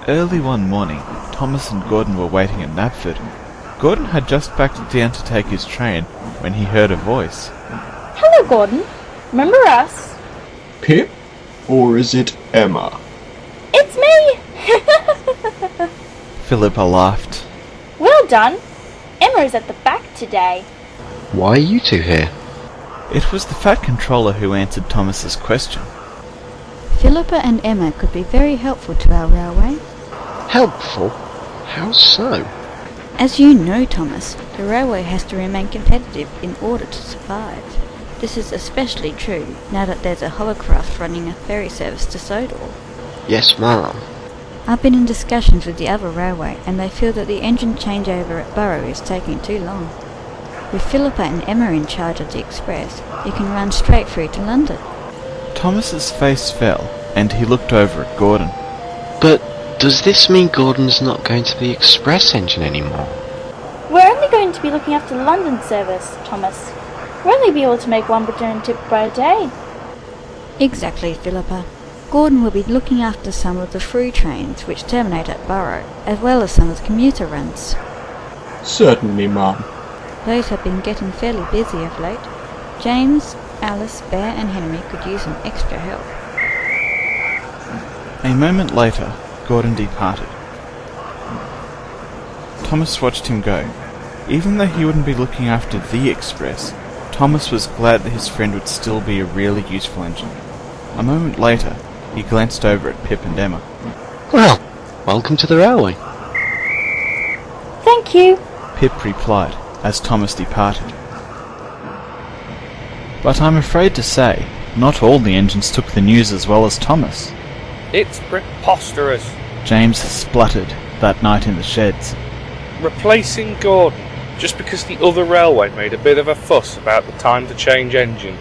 Early one morning, Thomas and Gordon were waiting at Knapford. Gordon had just backed down to take his train when he heard a voice. Hello, Gordon. Remember us? Pip? Or is it Emma? It's me! Philippa laughed. Well done. Emma is at the back today. Why are you two here? It was the Fat Controller who answered Thomas's question. Philippa and Emma could be very helpful to our railway. Helpful? How so? As you know, Thomas, the railway has to remain competitive in order to survive. This is especially true now that there's a hovercraft running a ferry service to Sodor. Yes, ma'am. I've been in discussions with the other railway and they feel that the engine changeover at Burrow is taking too long. With Philippa and Emma in charge of the express, you can run straight through to London. Thomas's face fell, and he looked over at Gordon. But does this mean Gordon's not going to the express engine anymore? We're only going to be looking after the London service, Thomas. We'll only be able to make one return trip by day. Exactly, Philippa. Gordon will be looking after some of the through trains which terminate at Burrow, as well as some of the commuter runs. Certainly, ma'am. Those have been getting fairly busy of late. James, Alice, Bear and Henry could use some extra help. A moment later, Gordon departed. Thomas watched him go. Even though he wouldn't be looking after the express, Thomas was glad that his friend would still be a really useful engine. A moment later, he glanced over at Pip and Emma. Well, welcome to the railway. Thank you. Pip replied, as Thomas departed. But I'm afraid to say, not all the engines took the news as well as Thomas. It's preposterous. James spluttered that night in the sheds. Replacing Gordon just because the other railway made a bit of a fuss about the time to change engines.